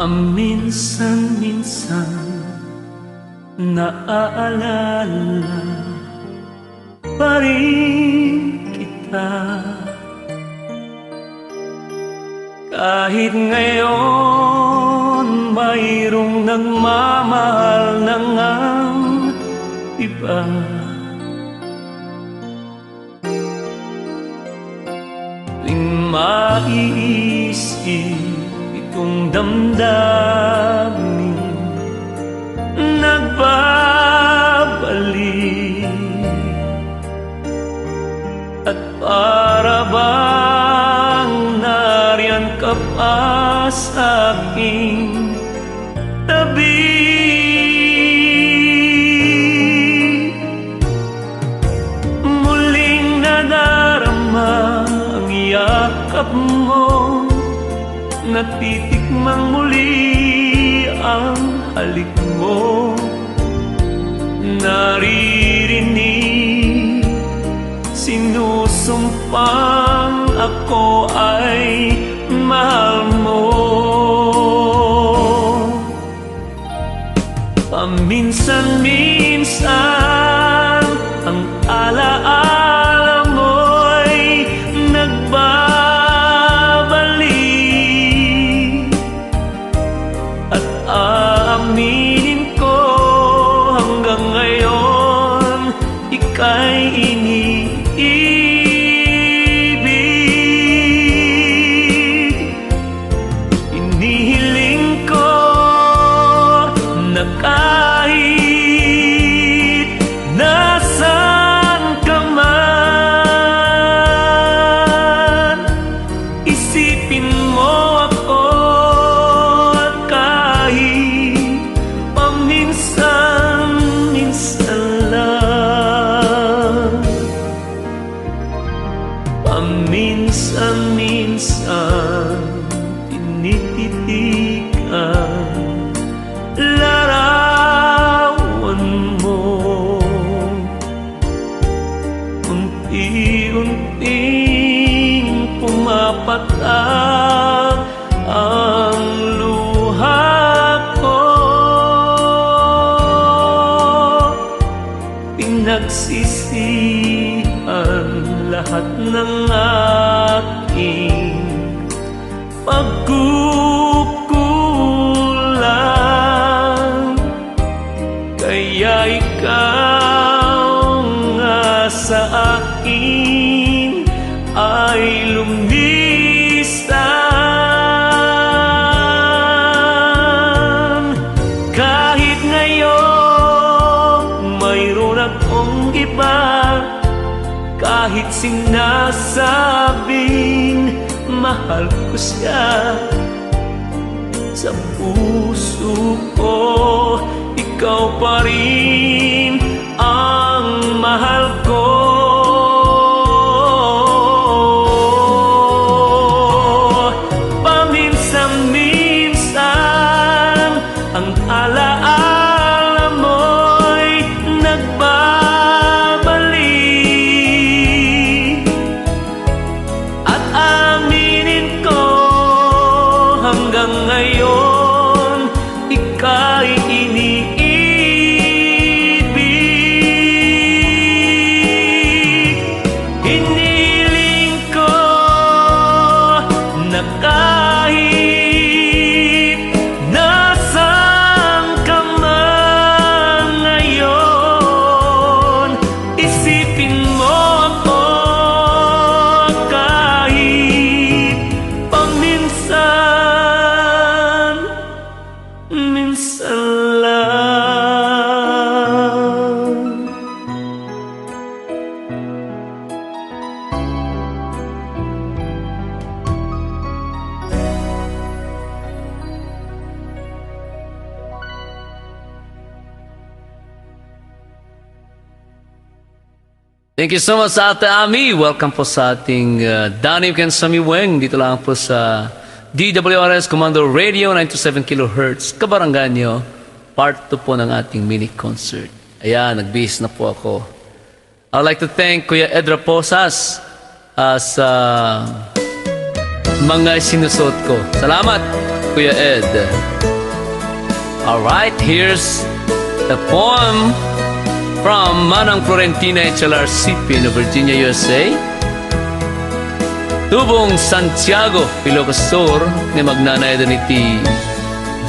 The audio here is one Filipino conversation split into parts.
Paminsan-minsan naaalala pa rin kita. Kahit ngayon mayroong nagmamahal na ngang iba, tuwing maiisip itong damdamin, nagbabalik at para bang nariyan ka pa sa aking tabi. Muling nadarama ang yakap mo, natitikmang muli ang halik mo, naririnig sinusumpang ako ay mahal mo. Paminsan-minsan ang alaala mo'y nagbabalik, at aaminin ko hanggang ngayon ika'y iniibig. Inihiling ko na kahit nasaan ka man, isipin mo ako, at kahit paminsan-minsan lang. Paminsan-minsan tinititikan larawan mo, unti-unting pumapatak ang luha ko. Pinagsisihan lahat ng aking pagkukulang, kaya ikaw nga sa akin ay lumisan. Kahit ngayon mayroon akong iba, kahit sinasabing mahal ko siya, sa puso ko ikaw pa rin ang mahal ko. Paminsan-minsan ang alaala mo'y nagbabalik, at aminin ko hanggang ngayon ika'y iniibig. Hiniling ko na kahit nasaan ka man ngayon, isipin mo ako, kahit paminsan-minsan lang. Thank you so much sa Ate Ami. Welcome po sa ating Danny Ken Sami Weng. Dito lang po sa DWRS Commando Radio 927 kHz, Kabaranganyo. Part 2 po ng ating mini concert. Ayan, nag-base na po ako. I'd like to thank Kuya Ed Raposas sa mga sinusot ko. Salamat, Kuya Ed. Alright, here's the poem from Manang Florentina HLRCP of Virginia, USA. Tubong Santiago, Ilocos ni magnanay doon iti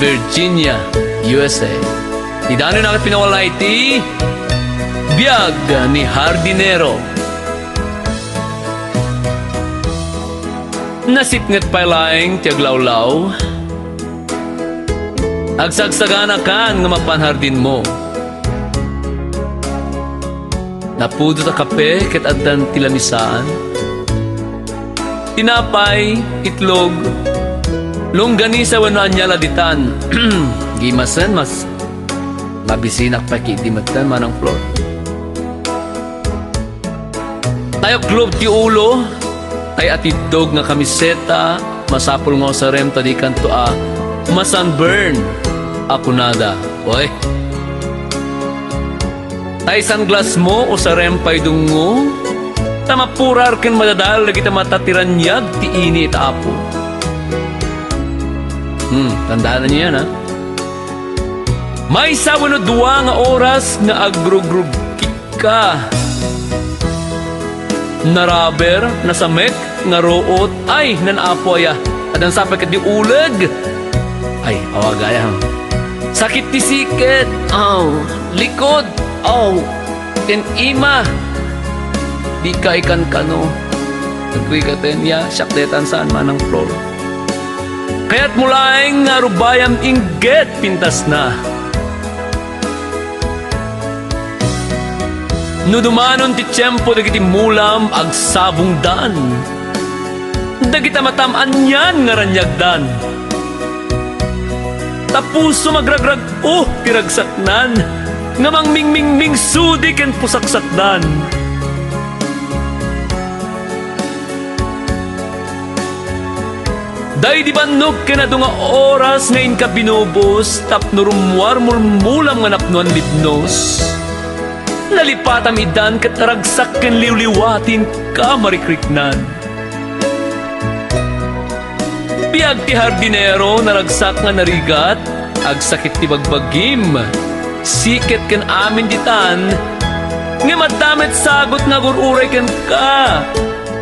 Virginia, USA. Di dano na pinawala iti biyag ni Hardinero. Nasipnget pa laing tiaglawlaw. Agsagsagana kan nga mapanhardin mo. Napudo ta kape ket addan tilamisaan. Tinapay, itlog, longganisa wenno anya laditan. Gimasen mas mabisinak pa kidimatan manang flor. Tayo club ti ulo, tay atidog nga kamiseta, masapul nga sa rem tadi kanto masunburn ako nada. Oy. Tay sunglass mo o sa rem pay dungo. Tamapurar ken madadal lagi ta matatiranyag ti init apo. Tandaan niyo yan, ha? May sawan o duwa nga oras nga agrugrug ka. Naraber, nasamek, nga root, ay, nanapo aya. At ang sapay ka di uleg. Ay, awagaya. Sakit ti siket. Likod. Ima. Di ka ikan kano. Nagkuy ka tenya, syakdetan saan manang flor. Kaya't mulaing nga rubayam inggit pintas na. Nudumanon ti tiyempo dagiti mulam agsabong dan. Dagita matamaan yan nga ranyagdan. Tapuso magragrag tiragsaknan. Ngamang mingmingming sudi ken pusaksakdan. Day di bannog kenado nga oras ngayon ka binubos tapnurumwar mulmulam nga napnuan libnos. Nalipatam idan kat naragsak ken liwliwatin ka marikriknan. Biag ti hardinero naragsak nga narigat agsakit ti bagbagim. Siket ken amin ditan nga madamit sagot nga gururay ken ka.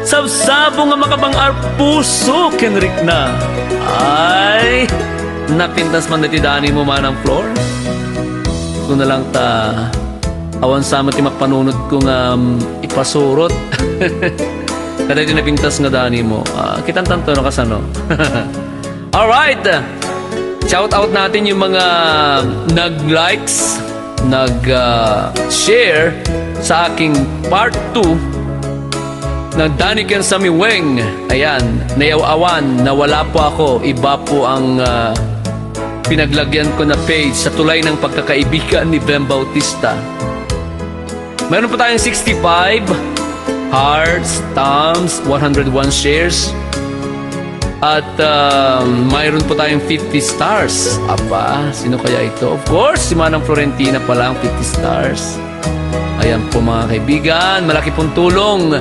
Sabsabo nga makabangar puso kenrik na. Ay, napintas man na ti dani mo manang flor. Kung na lang ta awan sama ti mapanunod ko nga ipasurot. Kada ti napintas nga dani mo. Kitang tanto no kasano. Alright. Shout out natin yung mga nag-likes, nag-share sa aking part 2 ng Danny Ken Sammy Weng. Ayan, nayaw-awan na wala po ako. Iba po ang pinaglagyan ko na page sa tulay ng pagkakaibigan ni Ben Bautista. Meron po tayong 65 hearts, thumbs, 101 shares. At mayroon po tayong 50 stars. Aba, sino kaya ito? Of course, si Manang Florentina pala ang 50 stars. Ayan po mga kaibigan, malaki pong tulong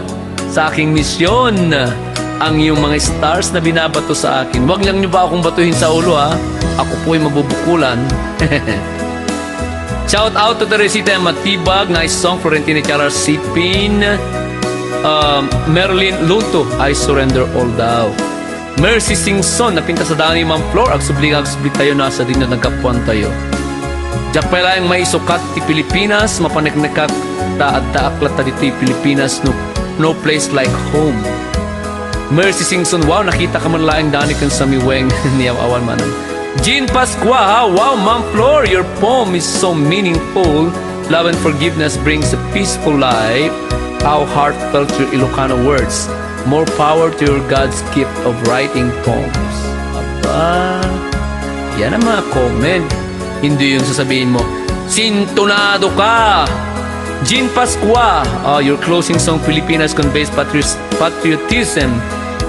sa aking misyon ang iyong mga stars na binabato sa akin. Huwag lang nyo ba akong batuhin sa ulo, ha? Ako po'y mabubukulan. Shout out to Teresita Matibag, nice song, Florentina Chalar Sipin, Merlin Luto, I Surrender All Thou. Mercy Singson, napinta sa dani mang floor, agsubli tayo, nasa din na nagkapuan tayo. Diyak pala yung may sukat ti Pilipinas, mapaneknekat taad taaklat ta dito Pilipinas, no place like home. Mercy Singson, wow, nakita ka man laing Danny Ken Sammy Weng. Niyaw-awan man. Jean Pascua, wow, Ma'am Flor, your poem is so meaningful. Love and forgiveness brings a peaceful life. How heartfelt your Ilocano words. More power to your God's gift of writing poems. Aba, yan ang mga comment. Hindi yung sasabihin mo, sintonado ka! Jean Pascua, your closing song Filipinas conveys patriotism.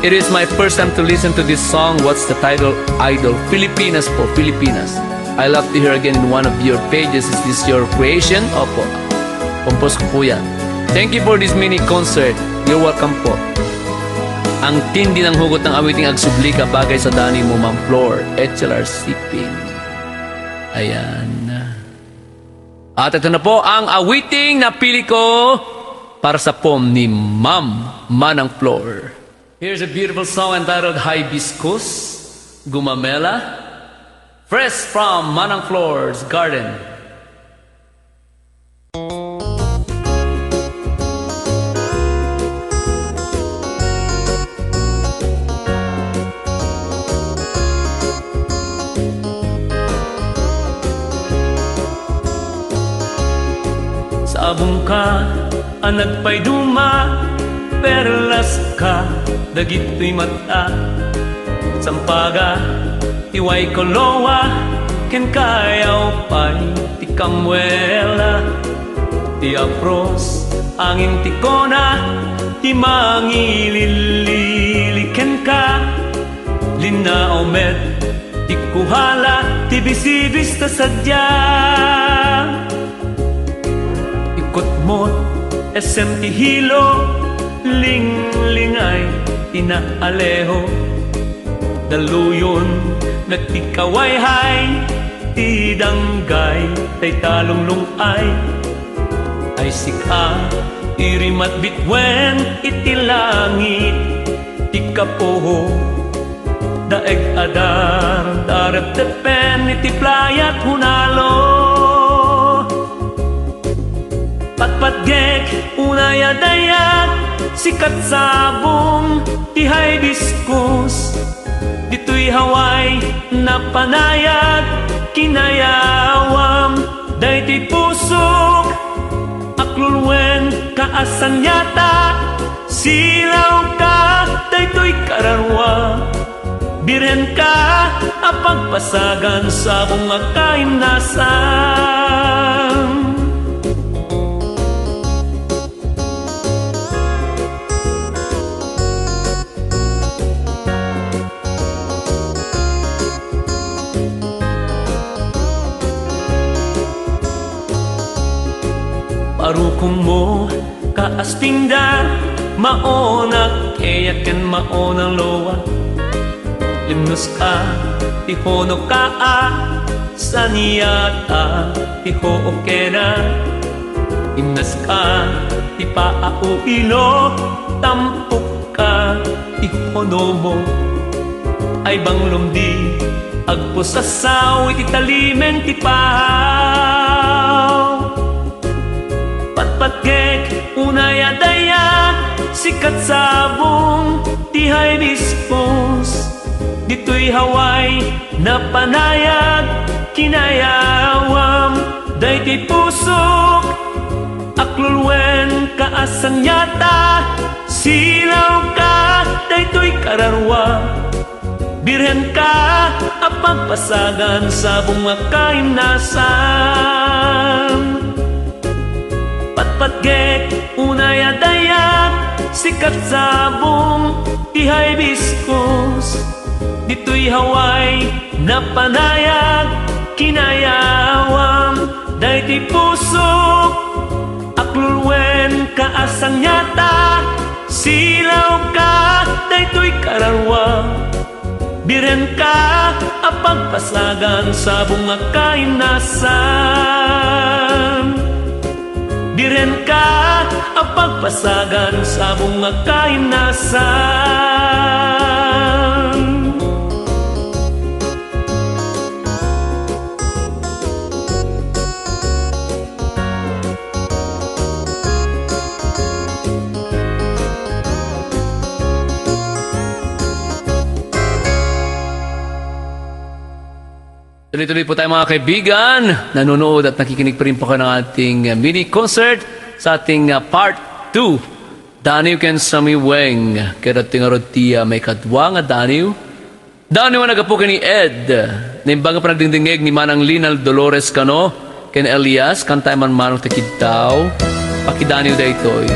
It is my first time to listen to this song. What's the title? Idol. Filipinas po, Filipinas. I love to hear again in one of your pages. Is this your creation? Opo. Compose ko po yan. Thank you for this mini concert. You're welcome po. Ang tindi ng hugot ng awiting agsublika bagay sa dani mo, Ma'am Flor. HLR Sipin. Ayan. At ito na po ang awiting na pili ko para sa poem ni Ma'am Manang Flor. Here's a beautiful song entitled Hibiscus, Gumamela, fresh from Manang Flor's garden. Sabong ka, anak pa'y duma, perlas ka, dagito'y mata. Sampaga, tiway kolowa, ken kayaw pa'y tikamuela. Ti apros, angin tikona, ti mangilililiken ka. Lina omet, ti kuhala, ti bisibis ta sadya. Ikot mo't SM ti hilo, ling-lingay tinaaleho. Daluyon nagtikaway-hay, ti danggay tay talunglung ay. Ay sika irimat bitwen iti langit, ti kapoho daeg adar darep tepen iti playat hunalo. Patpatgek unaya dayak, sikat sabong ti hibiscus. Dito'y haway na panayag, kinayawam daytoy pusok. Aklulwen kaasan yata, silaw ka daytoy kararwa. Biren ka apagpasagan sa bunga kaimnasan. Parukong mo kaaspingda, maonak keyaken maonang lowa. Limnos ka, tihono ka saniyata, tiho okena. Imnas ka, tipaau ilo, tampok ka, tihono mo. Ay banglumdi, agpusasaw, ititalimen tipahaw. Patgek unaya dayak, sikat sabong ti hibiscus. Dito'y haway na panayag, kinayawam daytoy pusok. Aklulwen kaasan yata, silaw ka daytoy kararwa. Birhen ka apagpasagan sa bunga kaimnasan. Patgek unaya dayak, sikat sabong ti hibiscus. Dito'y haway na panayag, kinayawam daytoy pusok. Aklulwen kaasan yata, silaw ka daytoy kararwa. Biren ka apagpasagan sa bunga kaimnasan. Biren ka apagpasagan sa bunga kaimnasan. Tuloy-tuloy po tayo mga kaibigan. Nanonood at nakikinig pa rin po kayo ng ating mini concert sa ating part 2. Daniw ken Sami Weng. Kaya tingarotiya may kadwa nga Daniw. Daniw ang nagapo ni Ed. Naimbaga pa nagdingdingeg ni Manang Linal Dolores Cano. Ken Elias. Kantay man manong takitaw. Pakidaniw da ito'y.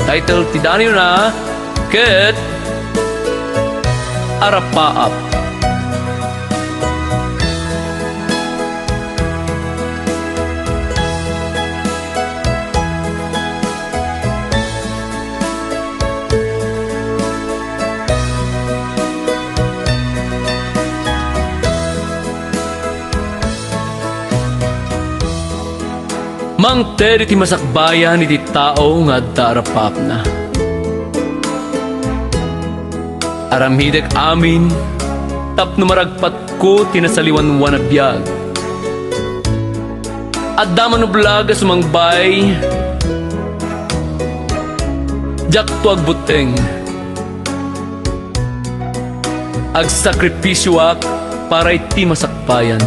Title ti Daniw na. Ket Arapaap. Mang Teddy ti masakbayan iti tao nga darapap na. Aramidek amin, tapno maragpat ko tinasaliwan-wan na biyag. At daman ublag sumangbay, jak tuag buteng. Ag sakripisyo ak para iti masakbayan.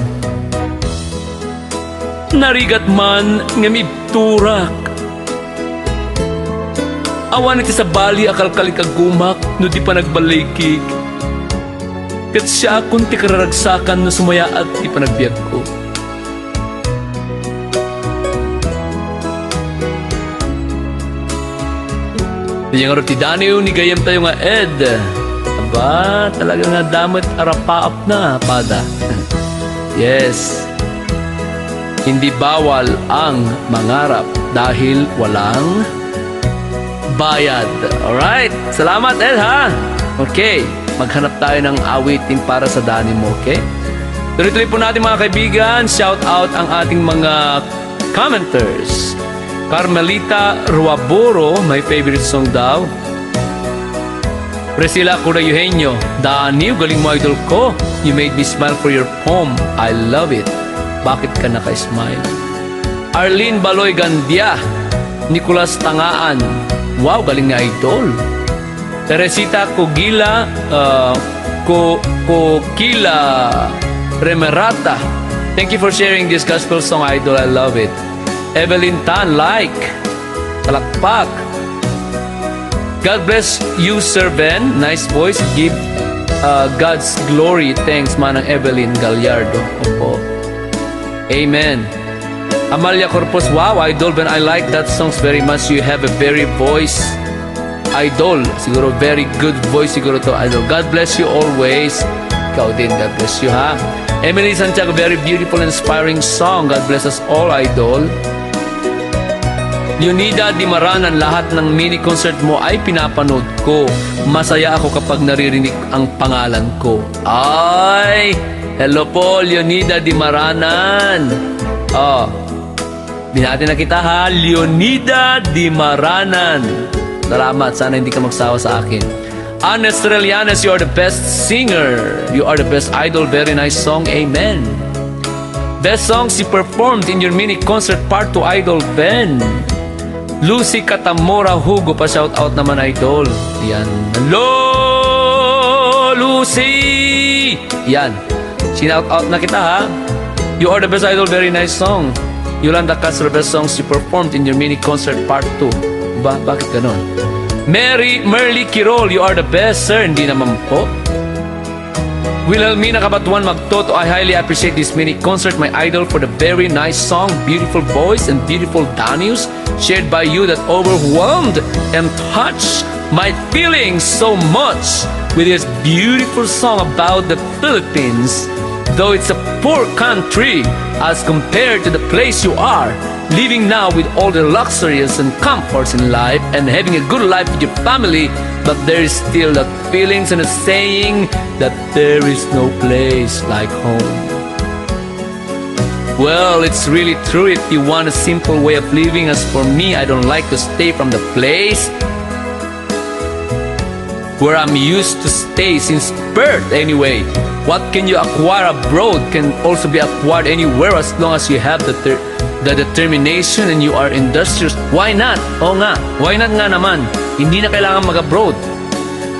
Narigat man nga mibturak. Awan iti sa bali akalkalik agumak no di pa nagbalikig. Kat siya akong ti kararagsakan no sumaya at di pa nagbiag ko. Yung nga ti Daniel ni gayam tayo nga Ed. Aba, talaga nga damat arapaap na pada. Yes. Hindi bawal ang mangarap dahil walang bayad. Alright, salamat Ed ha. Okay, maghanap tayo ng awitin para sa Dani mo, okay? Tuloy-tuloy po natin mga kaibigan. Shout out ang ating mga commenters. Carmelita Ruaboro, my favorite song daw. Priscilla Cura Eugenio, Dani, galing mo idol ko. You made me smile for your poem. I love it. Bakit ka naka-smile? Arlene Baloy Gandia, Nicolas Tangaan, wow, galing nga idol. Teresita Kogila, Kokila Remerata, thank you for sharing this gospel song, idol, I love it. Evelyn Tan, like, palakpak. God bless you, Sir Ben, nice voice, give God's glory, thanks, manang Evelyn Gallardo. Opo. Amen. Amalia Corpus, wow, idol, Ben, I like that songs very much. You have a very voice, idol. Siguro very good voice siguro to, idol. God bless you always. Ikaw din, God bless you, ha? Emily Santiago, very beautiful and inspiring song. God bless us all, idol. Leonida Di Maranan, lahat ng mini concert mo ay pinapanood ko. Masaya ako kapag naririnig ang pangalan ko. Ay! Hello po, Leonida Di Maranan. Oh, binati na kita ha, Leonida Di Maranan. Salamat, sana hindi ka magsawa sa akin. Anne Estrelianes, you are the best singer. You are the best idol, very nice song, amen. Best songs you performed in your mini concert part 2, Idol Ben. Lucy Katamora Hugo, pa shout out naman, idol. Yan. Hello, Lucy! Yan. Shout out na kita ha. You are the best, idol, very nice song. Yolanda Castro, best songs you performed in your mini concert part 2. Bakit ganon? Merly Kirol, you are the best, sir. Hindi naman po. Wilhelmina Kabatuan Magtoto, I highly appreciate this mini concert, my idol, for the very nice song, beautiful voice, and beautiful Daniels shared by you that overwhelmed and touched my feelings so much with this beautiful song about the Philippines. Though it's a poor country as compared to the place you are, living now with all the luxuries and comforts in life and having a good life with your family, but there is still that feelings and a saying that there is no place like home. Well, it's really true if you want a simple way of living. As for me, I don't like to stay from the place where I'm used to stay since birth anyway. What can you acquire abroad can also be acquired anywhere as long as you have the determination and you are industrious. Why not? Oo nga, why not nga naman? Hindi na kailangan mag-abroad.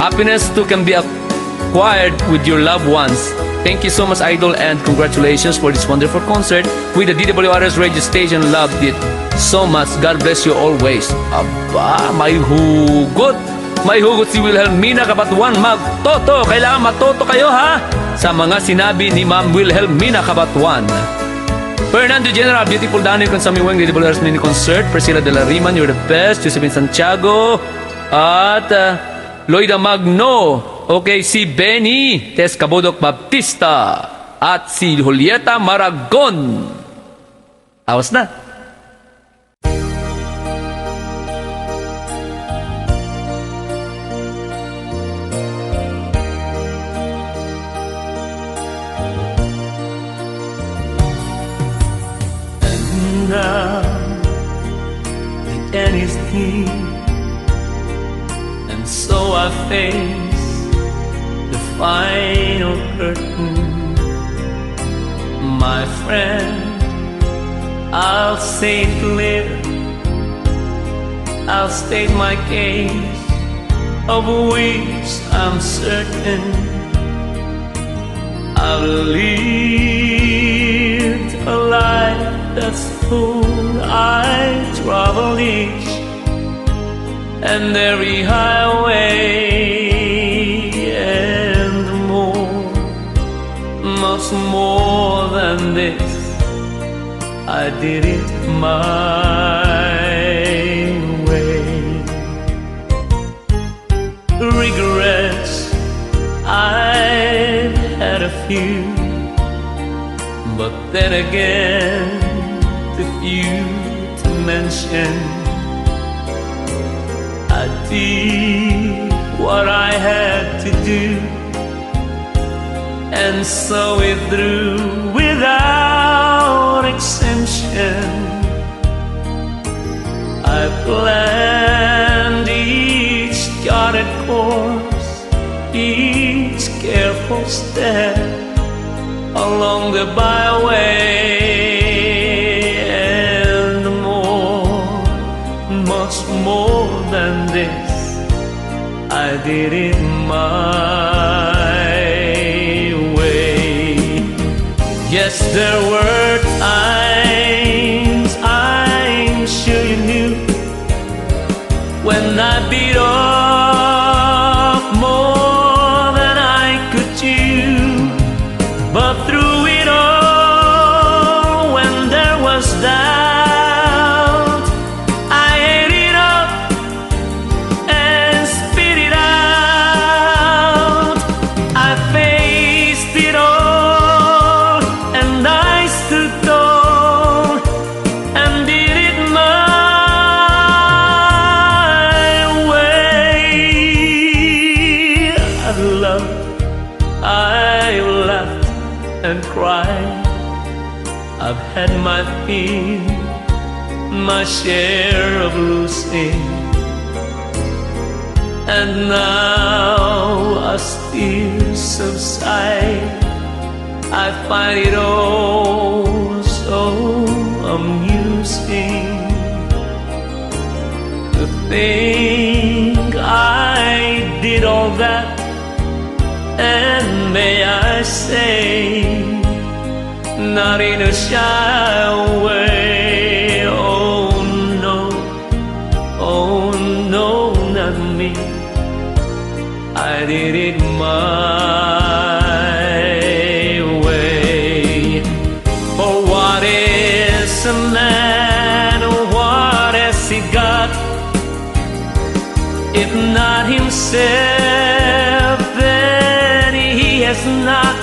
Happiness too can be acquired with your loved ones. Thank you so much, idol, and congratulations for this wonderful concert with the DWRS radio station. Loved it so much. God bless you always. Aba, may hugot. May hugot si Wilhelmina Kabatuan Magtoto. Kailangan matoto kayo ha sa mga sinabi ni Ma'am Wilhelmina Kabatuan. Fernando General, beautiful Daniel Consamiweng, DWRS mini concert. Priscilla de la Riman, you're the best. Josephine Santiago at Loida Magno. Okay, si Benny Tess Cabodok Baptista at si Julieta Maragon. Awas na. Now and his team. And so I face the final curtain. My friend, I'll say it clear, I'll state my case, of which I'm certain. I've lived a life that's full. I traveled each and every highway, and more, much more than this, I did it my way. Regrets, I've had a few, but then again, too few to mention. I did what I had to do, and saw it through without exemption. I planned each charted course, each careful step along the byway, and more, much more than this, I did it my way. Yes, there were times, I'm sure you knew, when I beat off more than I could chew. But through it all, when there was doubt, I ate it up and spit it out. I faced it all, and I stood tall and did it my way. I've loved, I've laughed and cried, I've had my fill, my share of losing, and now I still subside. I find it all so amusing to think I did all that, and may I say, not in a shy way. Oh no, not me. I did it my way. For what is a man, what has he got, if not himself? Then he has not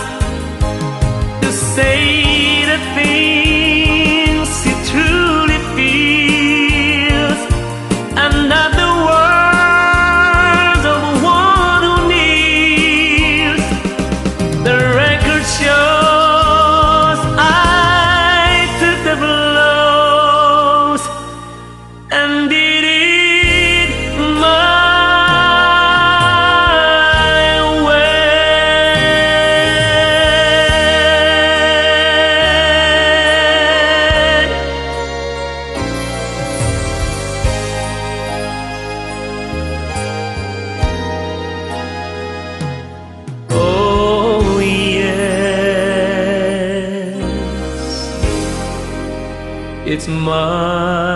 to say the things he truly feels, and not the words of one who kneels. The record shows I took the blows and did it my it's my